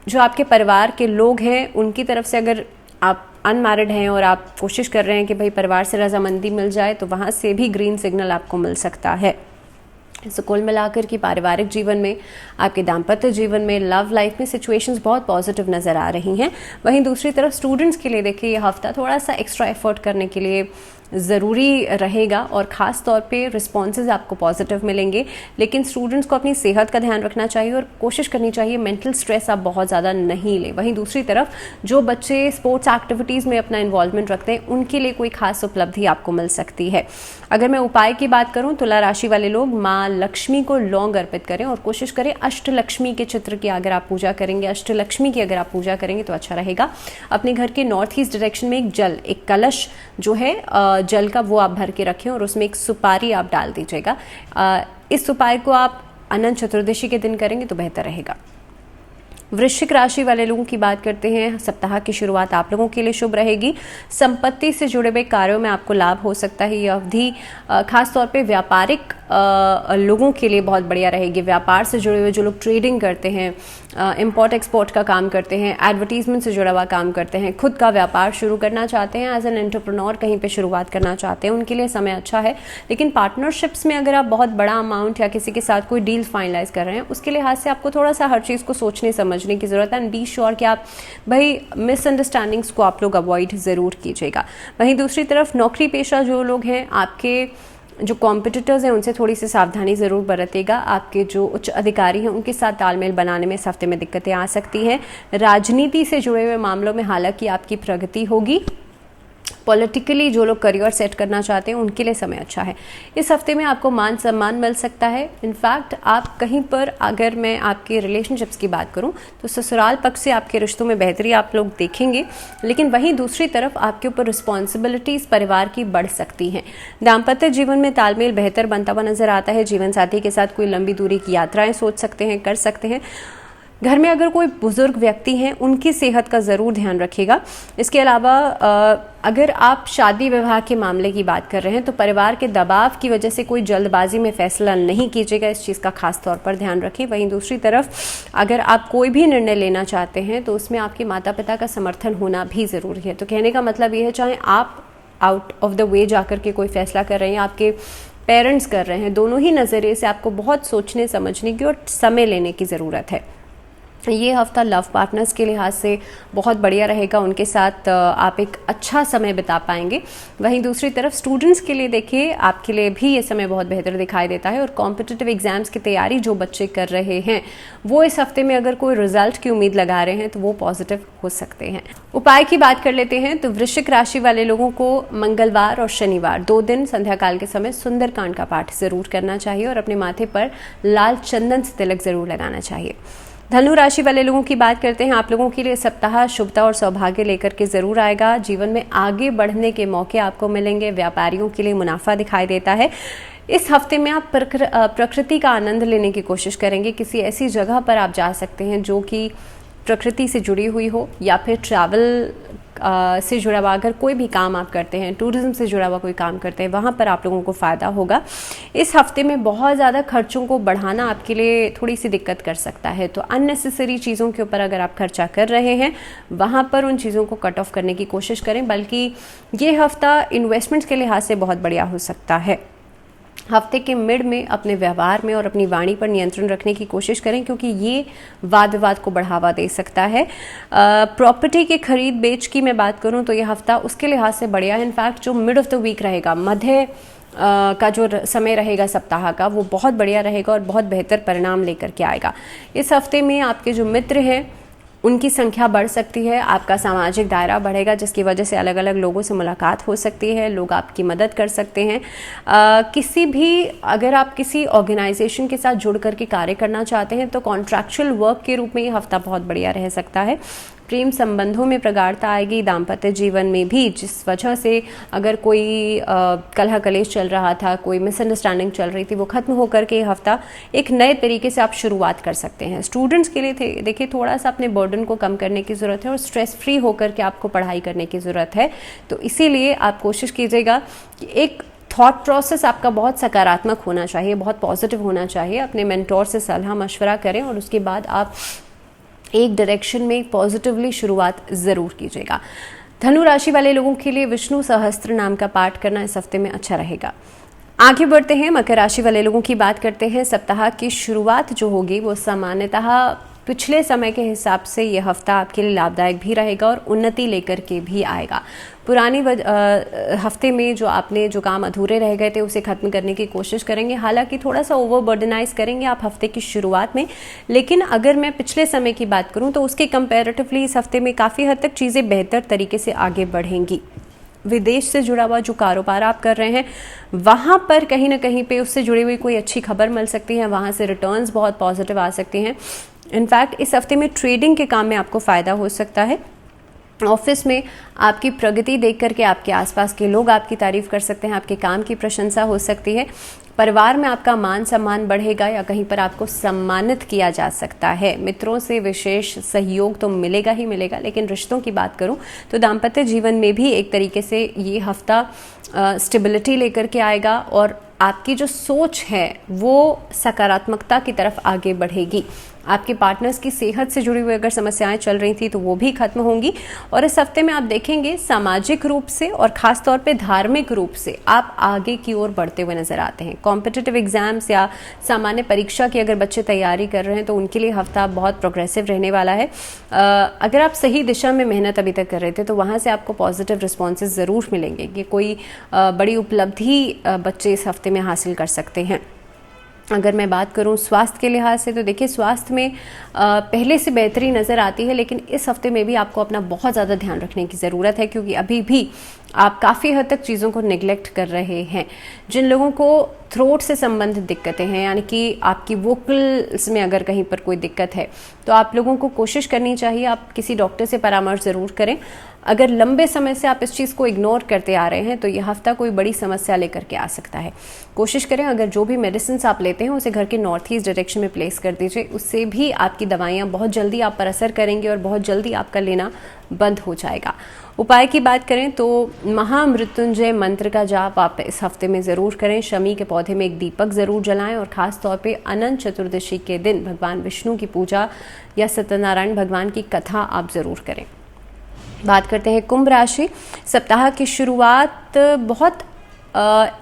जो आपके परिवार के लोग हैं उनकी तरफ से अगर आप अनमैरिड हैं और आप कोशिश कर रहे हैं कि भाई परिवार से रजामंदी मिल जाए तो वहाँ से भी ग्रीन सिग्नल आपको मिल सकता है। सो कुल मिलाकर कि पारिवारिक जीवन में, आपके दाम्पत्य जीवन में, लव लाइफ में सिचुएशंस बहुत पॉजिटिव नज़र आ रही हैं। वहीं दूसरी तरफ स्टूडेंट्स के लिए देखिए ये हफ्ता थोड़ा सा एक्स्ट्रा एफर्ट करने के लिए ज़रूरी रहेगा और ख़ास तौर पे रिस्पॉन्सेज आपको पॉजिटिव मिलेंगे, लेकिन स्टूडेंट्स को अपनी सेहत का ध्यान रखना चाहिए और कोशिश करनी चाहिए मेंटल स्ट्रेस आप बहुत ज़्यादा नहीं लें। वहीं दूसरी तरफ जो बच्चे स्पोर्ट्स एक्टिविटीज़ में अपना इन्वॉल्वमेंट रखते हैं उनके लिए कोई खास उपलब्धि आपको मिल सकती है। अगर मैं उपाय की बात करूँ, तुला राशि वाले लोग माँ लक्ष्मी को लौंग अर्पित करें और कोशिश करें अष्टलक्ष्मी के चित्र की अगर आप पूजा करेंगे, अष्टलक्ष्मी की अगर आप पूजा करेंगे तो अच्छा रहेगा। अपने घर के नॉर्थ ईस्ट डायरेक्शन में एक कलश जो है जल का वो आप भर के रखें और उसमें एक सुपारी आप डाल दीजिएगा। इस उपाय को आप अनंत चतुर्दशी के दिन करेंगे तो बेहतर रहेगा। वृश्चिक राशि वाले लोगों की बात करते हैं। सप्ताह की शुरुआत आप लोगों के लिए शुभ रहेगी। संपत्ति से जुड़े हुए कार्यों में आपको लाभ हो सकता है। ये अवधि खास तौर पे व्यापारिक लोगों के लिए बहुत बढ़िया रहेगी। व्यापार से जुड़े हुए जो लोग ट्रेडिंग करते हैं, इंपोर्ट एक्सपोर्ट का काम करते हैं, एडवर्टीजमेंट से जुड़ा हुआ काम करते हैं, खुद का व्यापार शुरू करना चाहते हैं, एज एन एंटरप्रेन्योर कहीं पे शुरुआत करना चाहते हैं, उनके लिए समय अच्छा है। लेकिन पार्टनरशिप्स में अगर आप बहुत बड़ा अमाउंट या किसी के साथ कोई डील फाइनलाइज कर रहे हैं, उसके लिहाज से आपको थोड़ा सा हर चीज़ को सोचने समझने की ज़रूरत है। एंड बी श्योर कि आप भाई मिसअंडरस्टैंडिंग्स को आप लोग अवॉइड ज़रूर कीजिएगा। वहीं दूसरी तरफ नौकरी पेशा जो लोग हैं, आपके जो कॉम्पिटिटर्स हैं उनसे थोड़ी सी सावधानी ज़रूर बरतेगा। आपके जो उच्च अधिकारी हैं उनके साथ तालमेल बनाने में इस हफ्ते में दिक्कतें आ सकती हैं। राजनीति से जुड़े हुए मामलों में हालांकि आपकी प्रगति होगी। पॉलिटिकली जो लोग करियर सेट करना चाहते हैं उनके लिए समय अच्छा है। इस हफ्ते में आपको मान सम्मान मिल सकता है। इनफैक्ट आप कहीं पर, अगर मैं आपके रिलेशनशिप्स की बात करूं तो ससुराल पक्ष से आपके रिश्तों में बेहतरी आप लोग देखेंगे, लेकिन वहीं दूसरी तरफ आपके ऊपर रिस्पॉन्सिबिलिटीज़ परिवार की बढ़ सकती हैं। दाम्पत्य जीवन में तालमेल बेहतर बनता हुआ नजर आता है। जीवन साथी के साथ कोई लंबी दूरी की यात्राएं सोच सकते हैं, कर सकते हैं। घर में अगर कोई बुजुर्ग व्यक्ति हैं उनकी सेहत का ज़रूर ध्यान रखिएगा। इसके अलावा अगर आप शादी विवाह के मामले की बात कर रहे हैं तो परिवार के दबाव की वजह से कोई जल्दबाजी में फैसला नहीं कीजिएगा, इस चीज़ का खास तौर पर ध्यान रखें। वहीं दूसरी तरफ अगर आप कोई भी निर्णय लेना चाहते हैं तो उसमें आपके माता पिता का समर्थन होना भी ज़रूरी है। तो कहने का मतलब ये है, चाहे आप आउट ऑफ द वे जाकर के कोई फैसला कर रहे हैं, आपके पेरेंट्स कर रहे हैं, दोनों ही नज़रिए से आपको बहुत सोचने समझने की और समय लेने की ज़रूरत है। ये हफ्ता लव पार्टनर्स के लिहाज से बहुत बढ़िया रहेगा, उनके साथ आप एक अच्छा समय बिता पाएंगे। वहीं दूसरी तरफ स्टूडेंट्स के लिए देखिए, आपके लिए भी ये समय बहुत बेहतर दिखाई देता है और कॉम्पिटिटिव एग्जाम्स की तैयारी जो बच्चे कर रहे हैं वो इस हफ्ते में अगर कोई रिजल्ट की उम्मीद लगा रहे हैं तो वो पॉजिटिव हो सकते हैं। उपाय की बात कर लेते हैं तो वृश्चिक राशि वाले लोगों को मंगलवार और शनिवार 2 दिन संध्या काल के समय सुंदरकांड का पाठ जरूर करना चाहिए और अपने माथे पर लाल चंदन से तिलक जरूर लगाना चाहिए। धनु राशि वाले लोगों की बात करते हैं, आप लोगों के लिए सप्ताह शुभता और सौभाग्य लेकर के जरूर आएगा। जीवन में आगे बढ़ने के मौके आपको मिलेंगे। व्यापारियों के लिए मुनाफा दिखाई देता है। इस हफ्ते में आप प्रकृति का आनंद लेने की कोशिश करेंगे। किसी ऐसी जगह पर आप जा सकते हैं जो कि प्रकृति से जुड़ी हुई हो, या फिर ट्रैवल से जुड़ा हुआ अगर कोई भी काम आप करते हैं, टूरिज्म से जुड़ा हुआ कोई काम करते हैं, वहाँ पर आप लोगों को फ़ायदा होगा। इस हफ्ते में बहुत ज़्यादा खर्चों को बढ़ाना आपके लिए थोड़ी सी दिक्कत कर सकता है, तो अननेसेसरी चीज़ों के ऊपर अगर आप खर्चा कर रहे हैं वहाँ पर उन चीज़ों को कट ऑफ करने की कोशिश करें। बल्कि ये हफ्ता इन्वेस्टमेंट्स के लिहाज से बहुत बढ़िया हो सकता है। हफ्ते के मिड में अपने व्यवहार में और अपनी वाणी पर नियंत्रण रखने की कोशिश करें, क्योंकि ये वाद विवाद को बढ़ावा दे सकता है। प्रॉपर्टी की खरीद बेच की मैं बात करूं तो ये हफ्ता उसके लिहाज से बढ़िया है। इनफैक्ट जो मिड ऑफ द वीक रहेगा, मध्य का जो समय रहेगा सप्ताह का, वो बहुत बढ़िया रहेगा और बहुत बेहतर परिणाम लेकर के आएगा। इस हफ्ते में आपके जो मित्र हैं उनकी संख्या बढ़ सकती है, आपका सामाजिक दायरा बढ़ेगा, जिसकी वजह से अलग अलग लोगों से मुलाकात हो सकती है, लोग आपकी मदद कर सकते हैं। अगर आप किसी ऑर्गेनाइजेशन के साथ जुड़ करके कार्य करना चाहते हैं तो कॉन्ट्रैक्चुअल वर्क के रूप में ये हफ्ता बहुत बढ़िया रह सकता है। प्रेम संबंधों में प्रगाढ़ता आएगी। दाम्पत्य जीवन में भी जिस वजह से अगर कोई कलह कलेश चल रहा था, कोई मिसअंडरस्टैंडिंग चल रही थी, वो खत्म होकर के ये हफ्ता एक नए तरीके से आप शुरुआत कर सकते हैं। स्टूडेंट्स के लिए देखिए थोड़ा सा अपने बर्डन को कम करने की ज़रूरत है और स्ट्रेस फ्री होकर के आपको पढ़ाई करने की ज़रूरत है। तो इसीलिए आप कोशिश कीजिएगा कि एक थॉट प्रोसेस आपका बहुत सकारात्मक होना चाहिए, बहुत पॉजिटिव होना चाहिए। अपने मेंटोर से सलाह मशवरा करें और उसके बाद आप एक डायरेक्शन में पॉजिटिवली शुरुआत ज़रूर कीजिएगा। धनु राशि वाले लोगों के लिए विष्णु सहस्त्र नाम का पाठ करना इस हफ्ते में अच्छा रहेगा। आगे बढ़ते हैं, मकर राशि वाले लोगों की बात करते हैं। सप्ताह की शुरुआत जो होगी वो सामान्यतः पिछले समय के हिसाब से यह हफ्ता आपके लिए लाभदायक भी रहेगा और उन्नति लेकर के भी आएगा। पुरानी हफ्ते में जो आपने जो काम अधूरे रह गए थे उसे खत्म करने की कोशिश करेंगे। हालांकि थोड़ा सा ओवरबर्डनाइज करेंगे आप हफ्ते की शुरुआत में, लेकिन अगर मैं पिछले समय की बात करूं तो उसके कंपैरेटिवली इस हफ्ते में काफ़ी हद तक चीज़ें बेहतर तरीके से आगे बढ़ेंगी। विदेश से जुड़ा हुआ जो कारोबार आप कर रहे हैं वहाँ पर कहीं ना कहीं पे उससे जुड़ी हुई कोई अच्छी खबर मिल सकती है, वहाँ से रिटर्न्स बहुत पॉजिटिव आ सकते हैं। इनफैक्ट इस हफ्ते में ट्रेडिंग के काम में आपको फ़ायदा हो सकता है। ऑफिस में आपकी प्रगति देख करके आपके आसपास के लोग आपकी तारीफ कर सकते हैं, आपके काम की प्रशंसा हो सकती है। परिवार में आपका मान सम्मान बढ़ेगा या कहीं पर आपको सम्मानित किया जा सकता है। मित्रों से विशेष सहयोग तो मिलेगा ही मिलेगा, लेकिन रिश्तों की बात करूं तो दाम्पत्य जीवन में भी एक तरीके से ये हफ्ता स्टेबिलिटी लेकर के आएगा और आपकी जो सोच है वो सकारात्मकता की तरफ आगे बढ़ेगी। आपके पार्टनर्स की सेहत से जुड़ी हुई अगर समस्याएं चल रही थी तो वो भी खत्म होंगी और इस हफ्ते में आप देखेंगे सामाजिक रूप से और खास तौर पे धार्मिक रूप से आप आगे की ओर बढ़ते हुए नजर आते हैं। कॉम्पिटिटिव एग्जाम्स या सामान्य परीक्षा की अगर बच्चे तैयारी कर रहे हैं तो उनके लिए हफ्ता बहुत प्रोग्रेसिव रहने वाला है। अगर आप सही दिशा में मेहनत अभी तक कर रहे थे तो वहाँ से आपको पॉजिटिव रिस्पॉन्सेज ज़रूर मिलेंगे कि कोई बड़ी उपलब्धि बच्चे इस हफ्ते में हासिल कर सकते हैं। अगर मैं बात करूं स्वास्थ्य के लिहाज से तो देखिए स्वास्थ्य में पहले से बेहतरी नज़र आती है, लेकिन इस हफ्ते में भी आपको अपना बहुत ज़्यादा ध्यान रखने की ज़रूरत है क्योंकि अभी भी आप काफ़ी हद तक चीज़ों को नेग्लेक्ट कर रहे हैं। जिन लोगों को थ्रोट से संबंधित दिक्कतें हैं, यानी कि आपकी वोकल्स में अगर कहीं पर कोई दिक्कत है तो आप लोगों को कोशिश करनी चाहिए आप किसी डॉक्टर से परामर्श ज़रूर करें। अगर लंबे समय से आप इस चीज़ को इग्नोर करते आ रहे हैं तो यह हफ्ता कोई बड़ी समस्या लेकर के आ सकता है। कोशिश करें अगर जो भी मेडिसिन आप लेते हैं उसे घर के नॉर्थ ईस्ट डायरेक्शन में प्लेस कर दीजिए, उससे भी आपकी दवाइयाँ बहुत जल्दी आप पर असर करेंगी और बहुत जल्दी आपका लेना बंद हो जाएगा। उपाय की बात करें तो महामृत्युंजय मंत्र का जाप आप इस हफ्ते में ज़रूर करें। शमी के पौधे में एक दीपक ज़रूर जलाएं और ख़ास तौर पे अनंत चतुर्दशी के दिन भगवान विष्णु की पूजा या सत्यनारायण भगवान की कथा आप ज़रूर करें। बात करते हैं कुंभ राशि। सप्ताह की शुरुआत बहुत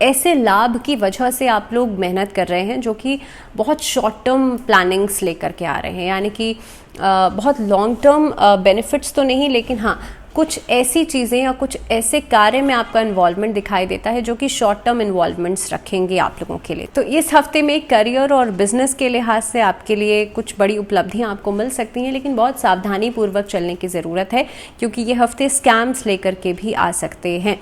ऐसे लाभ की वजह से आप लोग मेहनत कर रहे हैं जो कि बहुत शॉर्ट टर्म प्लानिंग्स लेकर के आ रहे हैं, यानी कि बहुत लॉन्ग टर्म बेनिफिट्स तो नहीं, लेकिन हाँ कुछ ऐसी चीज़ें या कुछ ऐसे कार्य में आपका इन्वॉल्वमेंट दिखाई देता है जो कि शॉर्ट टर्म इन्वॉल्वमेंट्स रखेंगे आप लोगों के लिए। तो इस हफ्ते में करियर और बिजनेस के लिहाज से आपके लिए कुछ बड़ी उपलब्धियां आपको मिल सकती हैं, लेकिन बहुत सावधानी पूर्वक चलने की ज़रूरत है क्योंकि ये हफ्ते स्कैम्स लेकर के भी आ सकते हैं।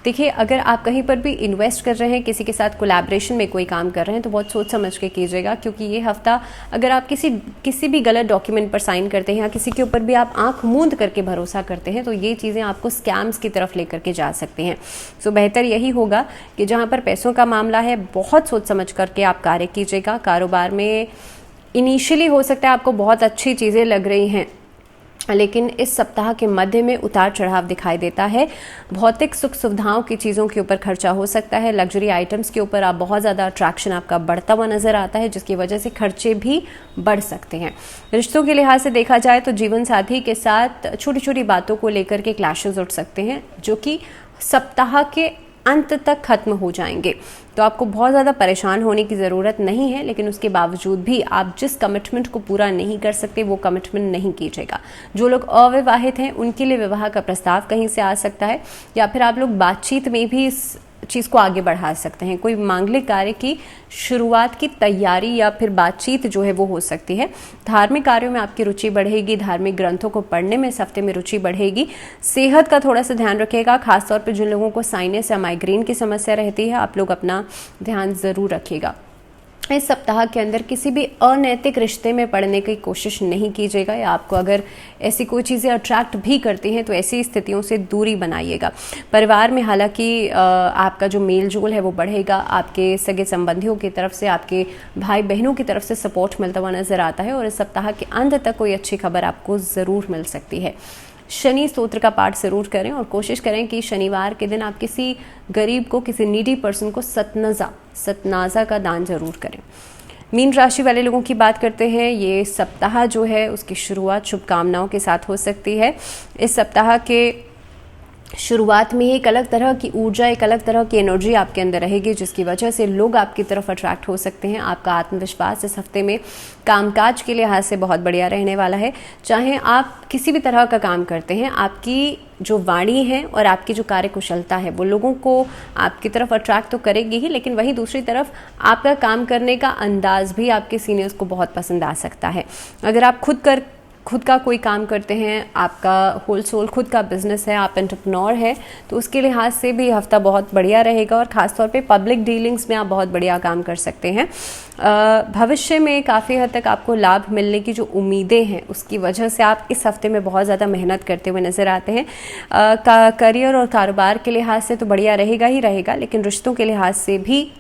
देखिए, अगर आप कहीं पर भी इन्वेस्ट कर रहे हैं, किसी के साथ कोलैबोरेशन में कोई काम कर रहे हैं, तो बहुत सोच समझ के कीजिएगा क्योंकि ये हफ्ता अगर आप किसी भी गलत डॉक्यूमेंट पर साइन करते हैं या किसी के ऊपर भी आप आंख मूंद करके भरोसा करते हैं तो ये चीज़ें आपको स्कैम्स की तरफ लेकर के जा सकती हैं। सो बेहतर यही होगा कि जहाँ पर पैसों का मामला है बहुत सोच समझ करके आप कार्य कीजिएगा। कारोबार में इनिशियली हो सकता है आपको बहुत अच्छी चीज़ें लग रही हैं, लेकिन इस सप्ताह के मध्य में उतार चढ़ाव दिखाई देता है। भौतिक सुख सुविधाओं की चीज़ों के ऊपर खर्चा हो सकता है, लग्जरी आइटम्स के ऊपर आप बहुत ज़्यादा अट्रैक्शन आपका बढ़ता हुआ नजर आता है, जिसकी वजह से खर्चे भी बढ़ सकते हैं। रिश्तों के लिहाज से देखा जाए तो जीवन साथी के साथ छोटी छोटी बातों को लेकर के क्लैशेस उठ सकते हैं जो कि सप्ताह के अंत तक खत्म हो जाएंगे। तो आपको बहुत ज़्यादा परेशान होने की ज़रूरत नहीं है, लेकिन उसके बावजूद भी आप जिस कमिटमेंट को पूरा नहीं कर सकते वो कमिटमेंट नहीं कीजिएगा। जो लोग अविवाहित हैं उनके लिए विवाह का प्रस्ताव कहीं से आ सकता है, या फिर आप लोग बातचीत में भी इस चीज़ को आगे बढ़ा सकते हैं। कोई मांगलिक कार्य की शुरुआत की तैयारी या फिर बातचीत जो है वो हो सकती है। धार्मिक कार्यों में आपकी रुचि बढ़ेगी, धार्मिक ग्रंथों को पढ़ने में इस हफ्ते में रुचि बढ़ेगी। सेहत का थोड़ा सा ध्यान रखिएगा, खासतौर पर जिन लोगों को साइनस या माइग्रेन की समस्या रहती है आप लोग अपना ध्यान ज़रूर रखिएगा। इस सप्ताह के अंदर किसी भी अनैतिक रिश्ते में पड़ने की कोशिश नहीं कीजिएगा, या आपको अगर ऐसी कोई चीज़ें अट्रैक्ट भी करती हैं तो ऐसी स्थितियों से दूरी बनाइएगा। परिवार में हालांकि आपका जो मेल जोल है वो बढ़ेगा, आपके सगे संबंधियों की तरफ से, आपके भाई बहनों की तरफ से सपोर्ट मिलता हुआ नजर आता है और इस सप्ताह के अंत तक कोई अच्छी खबर आपको ज़रूर मिल सकती है। शनि स्तोत्र का पाठ जरूर करें और कोशिश करें कि शनिवार के दिन आप किसी गरीब को, किसी नीडी पर्सन को सतनाजा का दान जरूर करें। मीन राशि वाले लोगों की बात करते हैं। ये सप्ताह जो है उसकी शुरुआत शुभकामनाओं के साथ हो सकती है। इस सप्ताह के शुरुआत में एक अलग तरह की ऊर्जा, एक अलग तरह की एनर्जी आपके अंदर रहेगी, जिसकी वजह से लोग आपकी तरफ अट्रैक्ट हो सकते हैं। आपका आत्मविश्वास इस हफ्ते में कामकाज के लिहाज से बहुत बढ़िया रहने वाला है। चाहे आप किसी भी तरह का काम करते हैं, आपकी जो वाणी है और आपकी जो कार्यकुशलता है वो लोगों को आपकी तरफ अट्रैक्ट तो करेगी ही, लेकिन वहीं दूसरी तरफ आपका काम करने का अंदाज भी आपके सीनियर्स को बहुत पसंद आ सकता है। अगर आप खुद का कोई काम करते हैं, आपका होलसेल खुद का बिजनेस है, आप एंटरप्रेन्योर है, तो उसके लिहाज से भी हफ्ता बहुत बढ़िया रहेगा और ख़ासतौर पे पब्लिक डीलिंग्स में आप बहुत बढ़िया काम कर सकते हैं। भविष्य में काफ़ी हद तक आपको लाभ मिलने की जो उम्मीदें हैं उसकी वजह से आप इस हफ्ते में बहुत ज़्यादा मेहनत करते हुए नज़र आते हैं। करियर और कारोबार के लिहाज से तो बढ़िया रहेगा ही रहेगा, लेकिन रिश्तों के लिहाज से भी,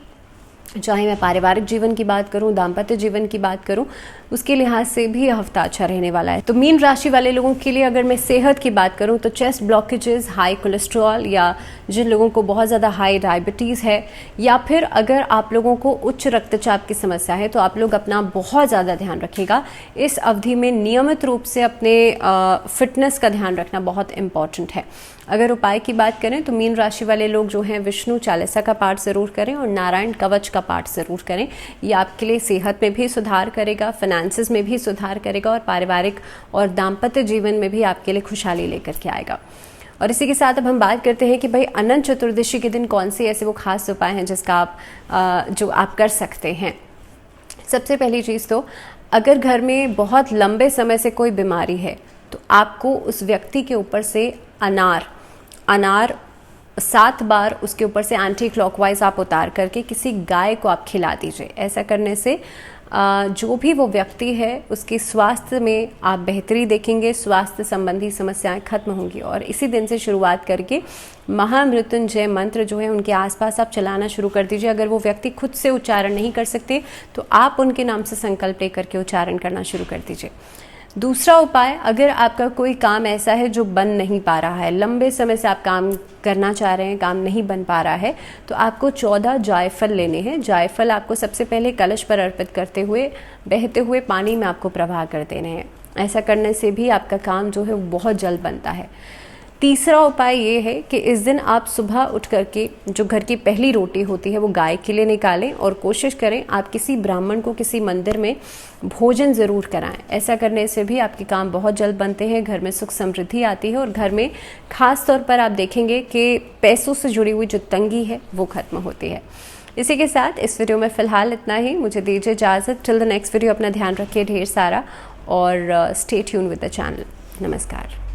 चाहे मैं पारिवारिक जीवन की बात करूं, दाम्पत्य जीवन की बात करूं, उसके लिहाज से भी हफ्ता अच्छा रहने वाला है। तो मीन राशि वाले लोगों के लिए अगर मैं सेहत की बात करूं तो चेस्ट ब्लॉकेजेस, हाई कोलेस्ट्रॉल, या जिन लोगों को बहुत ज़्यादा हाई डायबिटीज़ है, या फिर अगर आप लोगों को उच्च रक्तचाप की समस्या है, तो आप लोग अपना बहुत ज़्यादा ध्यान रखिएगा। इस अवधि में नियमित रूप से अपने फिटनेस का ध्यान रखना बहुत इंपॉर्टेंट है। अगर उपाय की बात करें तो मीन राशि वाले लोग जो हैं विष्णु चालीसा का पाठ ज़रूर करें और नारायण कवच का पाठ ज़रूर करें। ये आपके लिए सेहत में भी सुधार करेगा, फाइनेंसेस में भी सुधार करेगा और पारिवारिक और दाम्पत्य जीवन में भी आपके लिए खुशहाली लेकर के आएगा। और इसी के साथ अब हम बात करते हैं कि भाई अनंत चतुर्दशी के दिन कौन से ऐसे वो खास उपाय हैं जिसका जो आप कर सकते हैं। सबसे पहली चीज़ तो, अगर घर में बहुत लंबे समय से कोई बीमारी है तो आपको उस व्यक्ति के ऊपर से अनार 7 बार उसके ऊपर से एंटी क्लॉकवाइज आप उतार करके किसी गाय को आप खिला दीजिए। ऐसा करने से जो भी वो व्यक्ति है उसके स्वास्थ्य में आप बेहतरी देखेंगे, स्वास्थ्य संबंधी समस्याएं खत्म होंगी। और इसी दिन से शुरुआत करके महामृत्युंजय मंत्र जो है उनके आसपास आप चलाना शुरू कर दीजिए। अगर वो व्यक्ति खुद से उच्चारण नहीं कर सकते तो आप उनके नाम से संकल्प लेकर के उच्चारण करना शुरू कर दीजिए। दूसरा उपाय, अगर आपका कोई काम ऐसा है जो बन नहीं पा रहा है, लंबे समय से आप काम करना चाह रहे हैं, काम नहीं बन पा रहा है, तो आपको 14 जायफल लेने हैं। जायफल आपको सबसे पहले कलश पर अर्पित करते हुए बहते हुए पानी में आपको प्रवाह कर देने हैं। ऐसा करने से भी आपका काम जो है वो बहुत जल्द बनता है। तीसरा उपाय ये है कि इस दिन आप सुबह उठ करके जो घर की पहली रोटी होती है वो गाय के लिए निकालें और कोशिश करें आप किसी ब्राह्मण को किसी मंदिर में भोजन ज़रूर कराएं। ऐसा करने से भी आपके काम बहुत जल्द बनते हैं, घर में सुख समृद्धि आती है और घर में खास तौर पर आप देखेंगे कि पैसों से जुड़ी हुई जो तंगी है वो खत्म होती है। इसी के साथ इस वीडियो में फ़िलहाल इतना ही। मुझे दीजिए इजाज़त। टिल द नेक्स्ट वीडियो अपना ध्यान रखिए ढेर सारा और stay tune with the channel. नमस्कार।